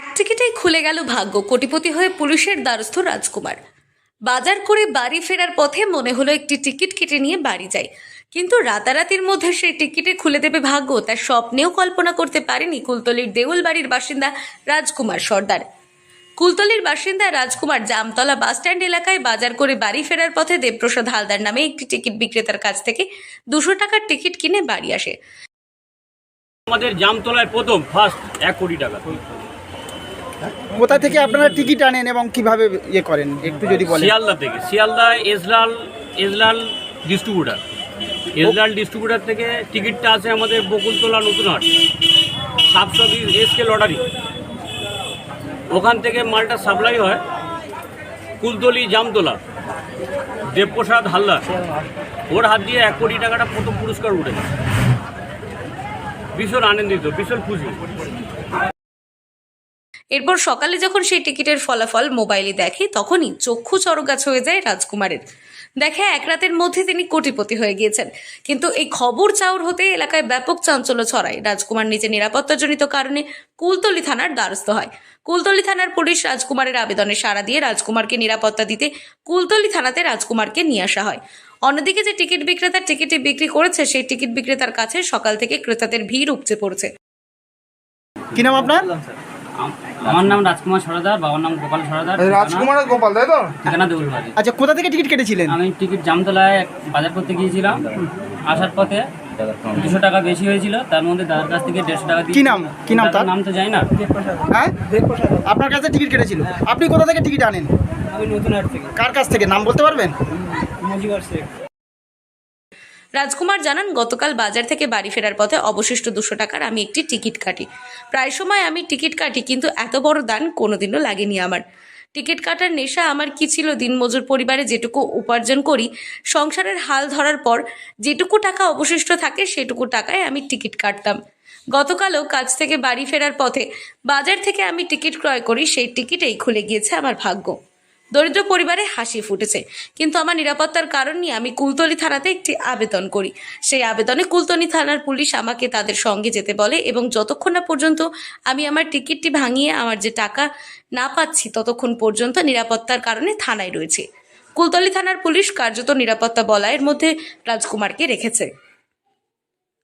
এক টিকিটেই খুলে গেল ভাগ্য। কোটিপতি হয়ে পুলিশের দ্বারস্থ রাজকুমার। বাজার করে বাড়ি ফেরার পথে মনে হলো একটি টিকিট কেটে নিয়ে বাড়ি যাই, কিন্তু রাতারাতির মধ্যে সেই টিকিটে খুলে দেবে ভাগ্য, তার স্বপ্নেও কল্পনা করতে পারেনি কুলতলির দেউল বাড়ির বাসিন্দা রাজকুমার সর্দার। কুলতলির বাসিন্দা রাজকুমার জামতলা বাসস্ট্যান্ড এলাকায় বাজার করে বাড়ি ফেরার পথে দেবপ্রসাদ হালদার নামে একটি টিকিট বিক্রেতার কাছ থেকে 200 টাকার টিকিট কিনে বাড়ি আসে। আমাদের জামতলায় প্রথম ফার্স্ট 1 কোটি টাকা। কোথা থেকে আপনারা টিকিট আনেন এবং কিভাবে ইয়ে করেন একটু যদি বলেন। শিয়ালদা থেকে, শিয়ালদা এজলাল ডিস্ট্রিবিউটার থেকে টিকিটটা আছে আমাদের বকুলতলা নতুনহাট সাবসবি এসকে লটারি, ওখান থেকে মালটা সাপ্লাই হয় কুলতলি জামতলা দেবপ্রসাদ হালদার, ওর হাত দিয়ে 1 কোটি টাকাটা প্রথম পুরস্কার উঠেছে। ভীষণ আনন্দিত, ভীষণ খুশি। এরপর সকালে যখন সেই টিকিটের ফলাফল মোবাইলে দেখে, তখনই চক্ষু চড়গাছ হয়ে যায় রাজকুমারের। দেখে এক রাতের মধ্যে তিনি কোটিপতি হয়ে গিয়েছেন। কিন্তু এই খবর চাউর হতে এলাকায় ব্যাপক চাঞ্চল্য ছড়ায়। রাজকুমার নিজে নিরাপত্তাজনিত কারণে কুলতলি থানার দ্বারস্থ হয়। কুলতলি থানার পুলিশ রাজকুমারের আবেদনে সাড়া দিয়ে রাজকুমারকে নিরাপত্তা দিতে কুলতলি থানাতে রাজকুমারকে নিয়ে আসা হয়। অন্যদিকে যে টিকিট বিক্রেতা টিকিটটি বিক্রি করেছে, সেই টিকিট বিক্রেতার কাছে সকাল থেকে ক্রেতাদের ভিড় উপচে পড়ছে। কি নাম আপনার? আমার নাম রাজকুমার সরদার, বাবার নাম গোপাল সরদার। রাজকুমার গোপাল, তাই তো? ঠিকানা দেউলবাড়ি। আচ্ছা, কোথা থেকে টিকিট কেটেছিলেন? আমি টিকিট জামতলায় বাজার করতে গিয়েছিলাম, আসার পথে 200 টাকা বেশি হয়েছিল, তার মধ্যে দাদার কাছ থেকে 150 টাকা দিয়ে। কি নাম তার? নাম তো জানি না। হ্যাঁ, আপনার কাছে টিকিট কেটেছিল। আপনি কোথা থেকে টিকিট আনেন? আমি নতুনহাট থেকে। কার কাছ থেকে, নাম বলতে পারবেন? মজিবর শেখ। রাজকুমার জানান, গতকাল বাজার থেকে বাড়ি ফেরার পথে অবশিষ্ট 200 টাকার আমি একটি টিকিট কাটি। প্রায় সময় আমি টিকিট কাটি, কিন্তু এত বড় দান কোনোদিনও লাগেনি আমার। টিকিট কাটার নেশা আমার কি ছিল? দিনমজুর পরিবারে যেটুকু উপার্জন করি, সংসারের হাল ধরার পর যেটুকু টাকা অবশিষ্ট থাকে, সেটুকু টাকায় আমি টিকিট কাটতাম। গতকালও কাজ থেকে বাড়ি ফেরার পথে বাজার থেকে আমি টিকিট ক্রয় করি, সেই টিকিটেই খুলে গিয়েছে আমার ভাগ্য। দরিদ্র পরিবারে হাসি ফুটেছে, কিন্তু আমার নিরাপত্তার কারণ নিয়ে আমি কুলতলি থানাতে একটি আবেদন করি। সেই আবেদনে কুলতলি থানার পুলিশ আমাকে তাদের সঙ্গে যেতে বলে এবং যতক্ষণ না পর্যন্ত আমি আমার টিকিটটি ভাঙিয়ে আমার যে টাকা না পাচ্ছি, ততক্ষণ পর্যন্ত নিরাপত্তার কারণে থানায় রয়েছে। কুলতলি থানার পুলিশ কার্যত নিরাপত্তা বলয়ের মধ্যে রাজকুমারকে রেখেছে।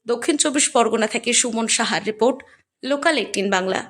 দক্ষিণ 24 পরগনা থেকে সুমন সাহার রিপোর্ট, লোকাল 18 বাংলা।